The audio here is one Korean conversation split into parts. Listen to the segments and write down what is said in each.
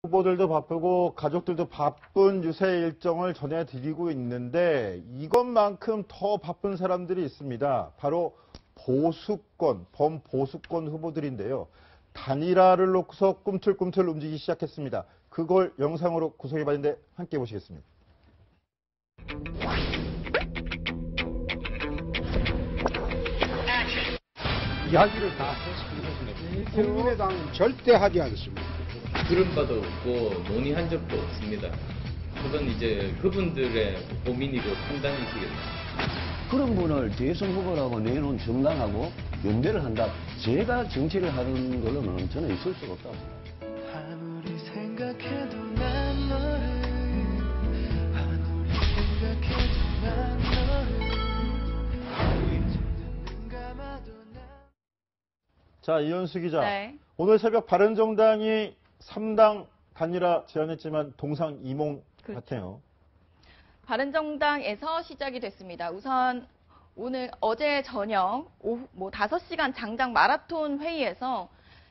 후보들도 바쁘고 가족들도 바쁜 유세 일정을 전해드리고 있는데 이것만큼 더 바쁜 사람들이 있습니다. 바로 보수권, 범보수권 후보들인데요. 단일화를 놓고서 꿈틀꿈틀 움직이기 시작했습니다. 그걸 영상으로 구성해봤는데 함께 보시겠습니다. 이야기를 다 했습니다. 국민의당은 절대 하지 않습니다. 들은 바도 없고 논의한 적도 없습니다. 그건 이제 그분들의 고민이고 판단이시겠습니다. 그런 분을 대선 후보라고 내놓은 정당하고 연대를 한다. 제가 정치를 하는 걸로는 저는 있을 수가 없다고 생각합니다. 아무리 생각해도 난 너를 아무리 생각해도 난 너를 이제는 눈 감아도 난 자, 이현수 기자. 네. 오늘 새벽 바른정당이 3당 단일화 제안했지만 동상이몽 같아요. 바른정당에서 시작이 됐습니다. 우선 어제 저녁 오후 5시간 장장 마라톤 회의에서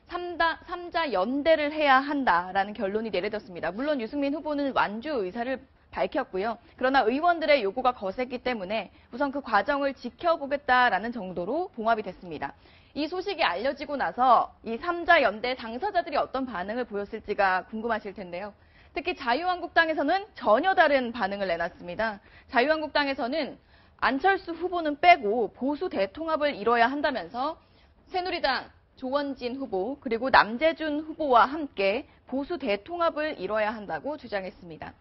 3자 연대를 해야 한다라는 결론이 내려졌습니다. 물론 유승민 후보는 완주 의사를 밝혔고요. 그러나 의원들의 요구가 거셌기 때문에 우선 그 과정을 지켜보겠다라는 정도로 봉합이 됐습니다. 이 소식이 알려지고 나서 이 3자 연대 당사자들이 어떤 반응을 보였을지가 궁금하실 텐데요. 특히 자유한국당에서는 전혀 다른 반응을 내놨습니다. 자유한국당에서는 안철수 후보는 빼고 보수 대통합을 이뤄야 한다면서 새누리당 조원진 후보 그리고 남재준 후보와 함께 보수 대통합을 이뤄야 한다고 주장했습니다.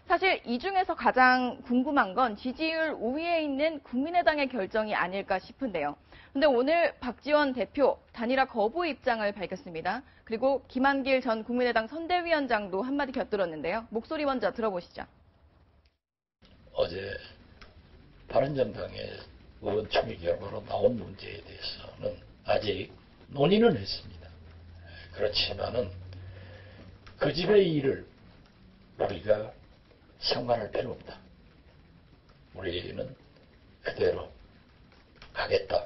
사실 이 중에서 가장 궁금한 건 지지율 우위에 있는 국민의당의 결정이 아닐까 싶은데요. 근데 오늘 박지원 대표 단일화 거부 입장을 밝혔습니다. 그리고 김한길 전 국민의당 선대위원장도 한마디 곁들였는데요. 목소리 먼저 들어보시죠. 어제 바른정당의 의원 총회 결과로 나온 문제에 대해서는 아직 논의는 했습니다. 그렇지만은 그 집의 일을 우리가 상관할 필요 없다. 우리는 그대로 가겠다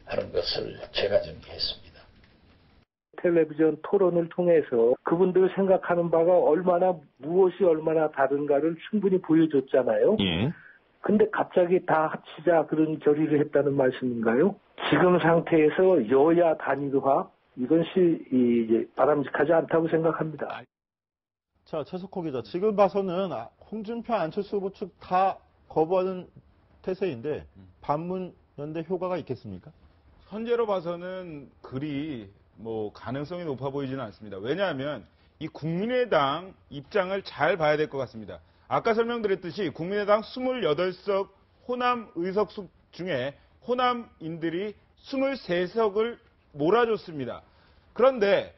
하는 것을 제가 정리했습니다. 텔레비전 토론을 통해서 그분들 생각하는 바가 무엇이 얼마나 다른가를 충분히 보여줬잖아요. 예. 근데 갑자기 다 합치자 그런 결의를 했다는 말씀인가요? 지금 상태에서 여야 단일화 이것이 이제 바람직하지 않다고 생각합니다. 자, 최석호 기자. 지금 봐서는 홍준표, 안철수 후보 측 다 거부하는 태세인데 반문 연대 효과가 있겠습니까? 현재로 봐서는 그리 가능성이 높아 보이지는 않습니다. 왜냐하면 이 국민의당 입장을 잘 봐야 될 것 같습니다. 아까 설명드렸듯이 국민의당 28석 호남 의석수 중에 호남인들이 23석을 몰아줬습니다. 그런데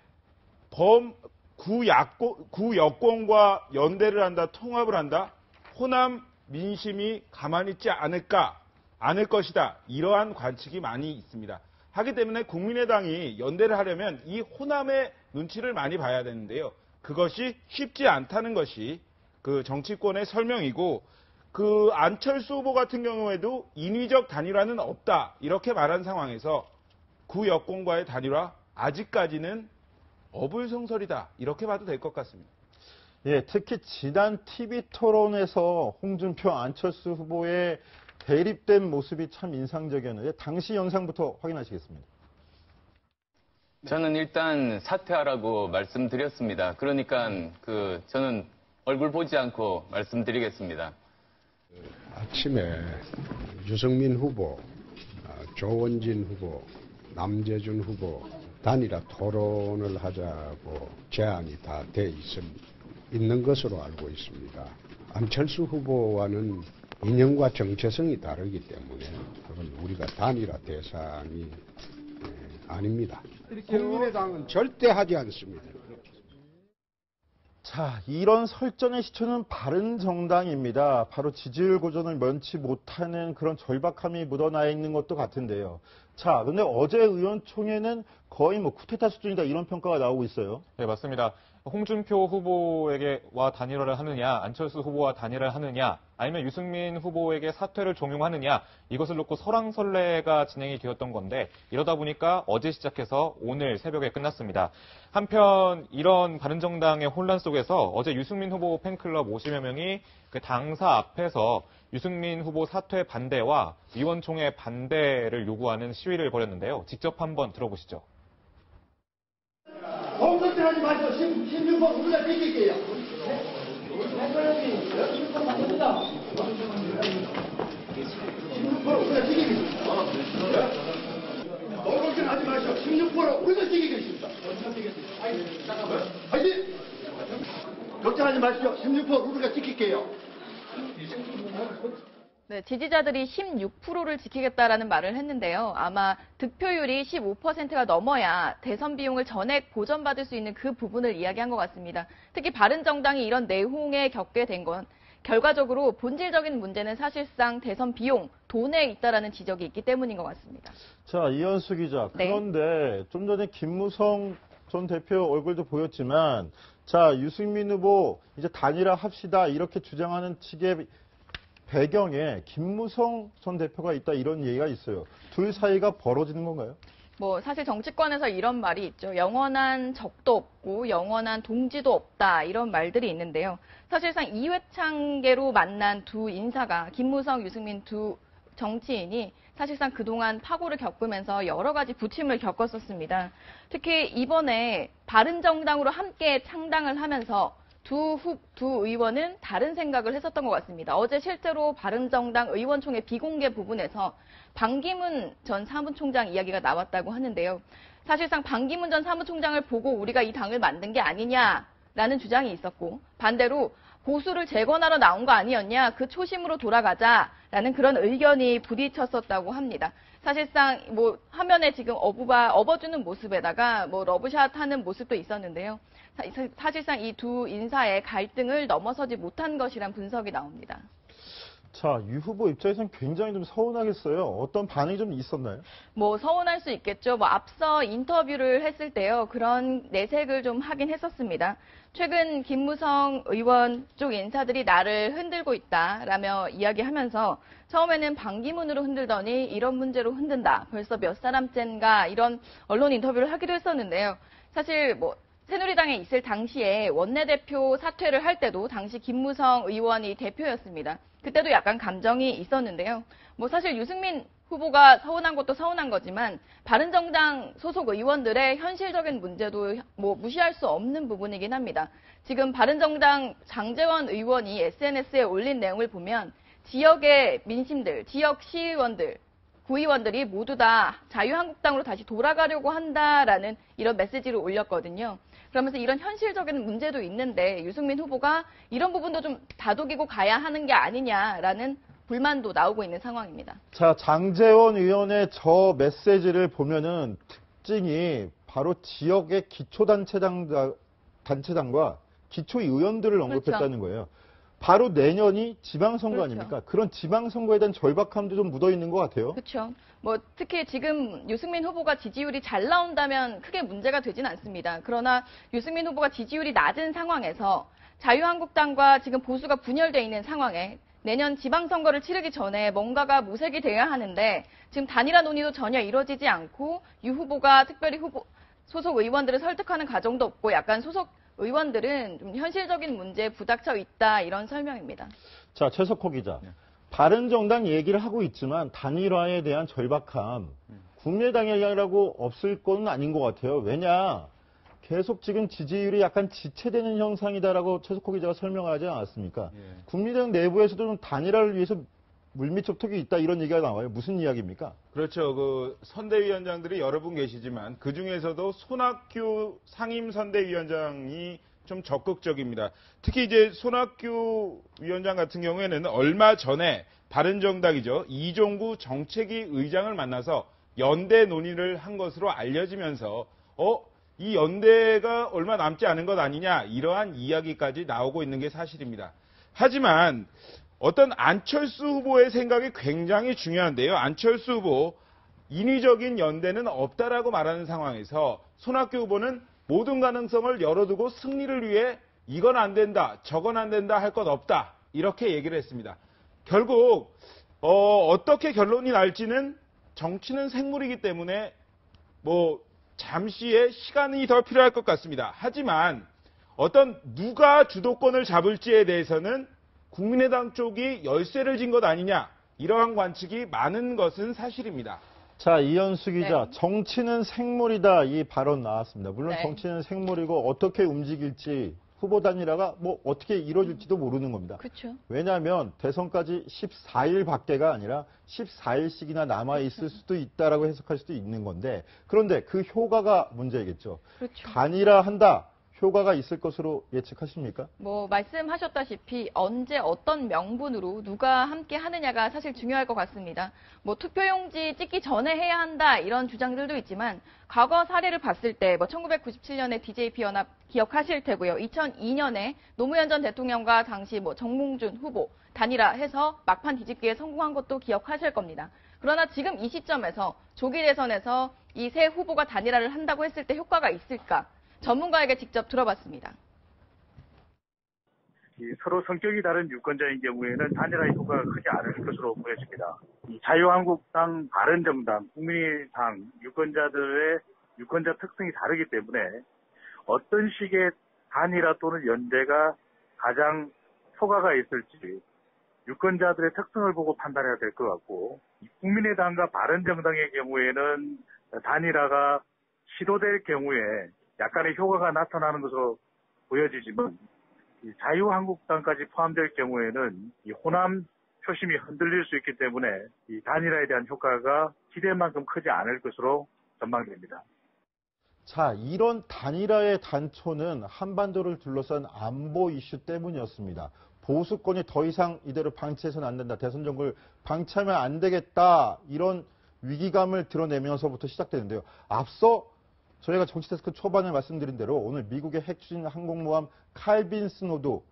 구여권과 연대를 한다, 통합을 한다, 호남 민심이 가만히 있지 않을 것이다. 이러한 관측이 많이 있습니다. 하기 때문에 국민의당이 연대를 하려면 이 호남의 눈치를 많이 봐야 되는데요. 그것이 쉽지 않다는 것이 그 정치권의 설명이고, 그 안철수 후보 같은 경우에도 인위적 단일화는 없다. 이렇게 말한 상황에서 구여권과의 단일화 아직까지는 어불성설이다. 이렇게 봐도 될 것 같습니다. 예, 특히 지난 TV 토론에서 홍준표, 안철수 후보의 대립된 모습이 참 인상적이었는데 당시 영상부터 확인하시겠습니다. 저는 일단 사퇴하라고 말씀드렸습니다. 그러니까 저는 얼굴 보지 않고 말씀드리겠습니다. 아침에 유승민 후보, 조원진 후보, 남재준 후보 단일화 토론을 하자고 제안이 다 돼 있는 것으로 알고 있습니다. 안철수 후보와는 이념과 정체성이 다르기 때문에 그건 우리가 단일화 대상이 아닙니다. 국민의당은 절대 하지 않습니다. 자, 이런 설전의 시초는 바른정당입니다. 바로 지지율 고전을 면치 못하는 그런 절박함이 묻어나 있는 것도 같은데요. 자, 근데 어제 의원총회는 거의 쿠데타 수준이다 이런 평가가 나오고 있어요. 네, 맞습니다. 홍준표 후보에게와 단일화를 하느냐, 안철수 후보와 단일화를 하느냐, 아니면 유승민 후보에게 사퇴를 종용하느냐, 이것을 놓고 설왕설래가 진행이 되었던 건데, 이러다 보니까 어제 시작해서 오늘 새벽에 끝났습니다. 한편 이런 바른정당의 혼란 속에서 어제 유승민 후보 팬클럽 50여 명이 그 당사 앞에서 유승민 후보 사퇴 반대와 의원총회 반대를 요구하는 시위를 벌였는데요. 직접 한번 들어보시죠. 공격하지 마시고 16번 우리가 지킬게요. 16% 우리가 지키겠습니다. 공격하지 마시고 16% 우리가 지키겠습니다. 화이팅! 걱정하지 마시고 16% 우리가 지킬게요. 네, 지지자들이 16%를 지키겠다라는 말을 했는데요. 아마 득표율이 15%가 넘어야 대선 비용을 전액 보전받을 수 있는 그 부분을 이야기한 것 같습니다. 특히 바른정당이 이런 내홍에 겪게 된 건 결과적으로 본질적인 문제는 사실상 대선 비용, 돈에 있다라는 지적이 있기 때문인 것 같습니다. 자, 이현수 기자. 그런데 좀 전에 김무성 전 대표 얼굴도 보였지만, 자, 유승민 후보 이제 단일화 합시다 이렇게 주장하는 측의 배경에 김무성 전 대표가 있다 이런 얘기가 있어요. 둘 사이가 벌어지는 건가요? 뭐 사실 정치권에서 이런 말이 있죠. 영원한 적도 없고 영원한 동지도 없다 이런 말들이 있는데요. 사실상 이회창계로 만난 두 인사가 김무성, 유승민 두 정치인이 사실상 그동안 파고를 겪으면서 여러 가지 부침을 겪었었습니다. 특히 이번에 바른정당으로 함께 창당을 하면서 두 의원은 다른 생각을 했었던 것 같습니다. 어제 실제로 바른정당 의원총회 비공개 부분에서 반기문 전 사무총장 이야기가 나왔다고 하는데요. 사실상 반기문 전 사무총장을 보고 우리가 이 당을 만든 게 아니냐라는 주장이 있었고, 반대로 보수를 재건하러 나온 거 아니었냐, 그 초심으로 돌아가자라는 그런 의견이 부딪혔었다고 합니다. 사실상 뭐 화면에 지금 업어주는 모습에다가 뭐 러브샷 하는 모습도 있었는데요. 사실상 이 두 인사의 갈등을 넘어서지 못한 것이란 분석이 나옵니다. 자, 유 후보 입장에서는 굉장히 좀 서운하겠어요. 어떤 반응이 좀 있었나요? 뭐 서운할 수 있겠죠. 뭐 앞서 인터뷰를 했을 때요. 그런 내색을 좀 하긴 했었습니다. 최근 김무성 의원 쪽 인사들이 나를 흔들고 있다라며 이야기하면서 처음에는 반기문으로 흔들더니 이런 문제로 흔든다. 벌써 몇 사람째인가 이런 언론 인터뷰를 하기도 했었는데요. 사실 뭐 새누리당에 있을 당시에 원내대표 사퇴를 할 때도 당시 김무성 의원이 대표였습니다. 그때도 약간 감정이 있었는데요. 뭐 사실 유승민 후보가 서운한 것도 서운한 거지만 바른정당 소속 의원들의 현실적인 문제도 뭐 무시할 수 없는 부분이긴 합니다. 지금 바른정당 장제원 의원이 SNS에 올린 내용을 보면 지역의 민심들, 지역 시의원들, 구의원들이 모두 다 자유한국당으로 다시 돌아가려고 한다라는 이런 메시지를 올렸거든요. 그러면서 이런 현실적인 문제도 있는데 유승민 후보가 이런 부분도 좀 다독이고 가야 하는 게 아니냐라는 불만도 나오고 있는 상황입니다. 자, 장제원 의원의 저 메시지를 보면은 특징이 바로 지역의 기초단체장과 기초의원들을 언급했다는 거예요. 바로 내년이 지방선거 아닙니까? 그런 지방선거에 대한 절박함도 좀 묻어있는 것 같아요. 그렇죠. 뭐 특히 지금 유승민 후보가 지지율이 잘 나온다면 크게 문제가 되진 않습니다. 그러나 유승민 후보가 지지율이 낮은 상황에서 자유한국당과 지금 보수가 분열되어 있는 상황에 내년 지방선거를 치르기 전에 뭔가가 모색이 돼야 하는데 지금 단일화 논의도 전혀 이루어지지 않고 유 후보가 특별히 소속 의원들을 설득하는 과정도 없고 약간 소속 의원들은 좀 현실적인 문제에 부닥쳐 있다 이런 설명입니다. 자, 최석호 기자. 바른정당 얘기를 하고 있지만 단일화에 대한 절박함, 국민의당이라고 없을 건 아닌 것 같아요. 왜냐? 계속 지금 지지율이 약간 지체되는 현상이다라고 최석호 기자가 설명하지 않았습니까? 국민의당 내부에서도 좀 단일화를 위해서 물밑접촉이 있다 이런 얘기가 나와요. 무슨 이야기입니까? 그렇죠. 그 선대위원장들이 여러 분 계시지만 그 중에서도 손학규 상임선대위원장이 좀 적극적입니다. 특히 이제 손학규 위원장 같은 경우에는 얼마 전에 바른정당이죠. 이종구 정책위 의장을 만나서 연대 논의를 한 것으로 알려지면서 이 연대가 얼마 남지 않은 것 아니냐 이러한 이야기까지 나오고 있는 게 사실입니다. 하지만 어떤 안철수 후보의 생각이 굉장히 중요한데요. 안철수 후보 인위적인 연대는 없다라고 말하는 상황에서 손학규 후보는 모든 가능성을 열어두고 승리를 위해 이건 안 된다, 저건 안 된다 할 것 없다. 이렇게 얘기를 했습니다. 결국 어떻게 결론이 날지는 정치는 생물이기 때문에 잠시의 시간이 더 필요할 것 같습니다. 하지만 누가 주도권을 잡을지에 대해서는 국민의당 쪽이 열쇠를 진 것 아니냐, 이러한 관측이 많은 것은 사실입니다. 자, 이현수 기자, 네. 정치는 생물이다, 이 발언 나왔습니다. 물론 네. 정치는 생물이고 어떻게 움직일지, 후보 단일화가 어떻게 이루어질지도 모르는 겁니다. 그렇죠. 왜냐하면 대선까지 14일밖에가 아니라 14일씩이나 남아있을 수도 있다라고 해석할 수도 있는 건데, 그런데 그 효과가 문제겠죠. 그렇죠. 단일화한다, 효과가 있을 것으로 예측하십니까? 말씀하셨다시피 언제 어떤 명분으로 누가 함께 하느냐가 사실 중요할 것 같습니다. 투표용지 찍기 전에 해야 한다 이런 주장들도 있지만 과거 사례를 봤을 때 1997년에 DJP 연합 기억하실 테고요. 2002년에 노무현 전 대통령과 당시 정몽준 후보 단일화해서 막판 뒤집기에 성공한 것도 기억하실 겁니다. 그러나 지금 이 시점에서 조기 대선에서 이 세 후보가 단일화를 한다고 했을 때 효과가 있을까? 전문가에게 직접 들어봤습니다. 서로 성격이 다른 유권자인 경우에는 단일화의 효과가 크지 않을 것으로 보여집니다. 자유한국당, 바른정당, 국민의당 유권자들의 유권자 특성이 다르기 때문에 어떤 식의 단일화 또는 연대가 가장 효과가 있을지 유권자들의 특성을 보고 판단해야 될 것 같고, 국민의당과 바른정당의 경우에는 단일화가 시도될 경우에 약간의 효과가 나타나는 것으로 보여지지만 자유한국당까지 포함될 경우에는 이 호남 표심이 흔들릴 수 있기 때문에 이 단일화에 대한 효과가 기대만큼 크지 않을 것으로 전망됩니다. 자, 이런 단일화의 단초는 한반도를 둘러싼 안보 이슈 때문이었습니다. 보수권이 더 이상 이대로 방치해서는 안 된다, 대선 정국을 방치하면 안 되겠다, 이런 위기감을 드러내면서부터 시작되는데요. 앞서 저희가 정치데스크 초반에 말씀드린 대로 오늘 미국의 핵추진 항공모함 칼빈 스노도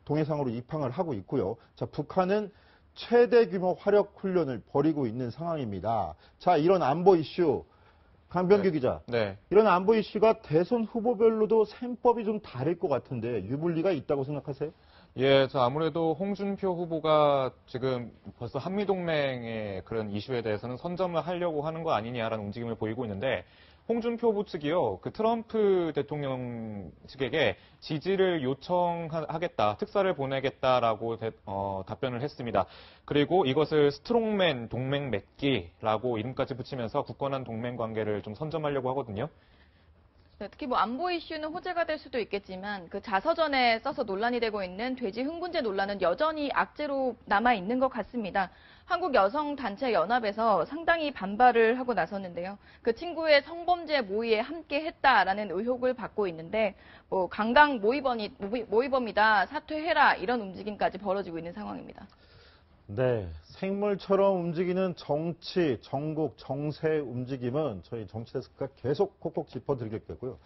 동해상으로 입항을 하고 있고요. 자, 북한은 최대 규모 화력 훈련을 벌이고 있는 상황입니다. 자, 이런 안보 이슈, 강병규 기자. 네. 이런 안보 이슈가 대선 후보별로도 셈법이 좀 다를 것 같은데 유불리가 있다고 생각하세요? 예, 아무래도 홍준표 후보가 지금 벌써 한미동맹의 그런 이슈에 대해서는 선점을 하려고 하는 거 아니냐라는 움직임을 보이고 있는데, 홍준표 후보 측이요, 트럼프 대통령 측에게 지지를 요청하겠다, 특사를 보내겠다라고 답변을 했습니다. 그리고 이것을 스트롱맨 동맹 맺기라고 이름까지 붙이면서 굳건한 동맹 관계를 좀 선점하려고 하거든요. 특히 안보 이슈는 호재가 될 수도 있겠지만 그 자서전에 써서 논란이 되고 있는 돼지 흥분제 논란은 여전히 악재로 남아 있는 것 같습니다. 한국여성단체연합에서 상당히 반발을 하고 나섰는데요. 그 친구의 성범죄 모의에 함께했다라는 의혹을 받고 있는데 강강 모의범이다, 사퇴해라, 이런 움직임까지 벌어지고 있는 상황입니다. 네, 생물처럼 움직이는 정치, 정국, 정세의 움직임은 저희 정치데스크가 계속 콕콕 짚어드리겠고요.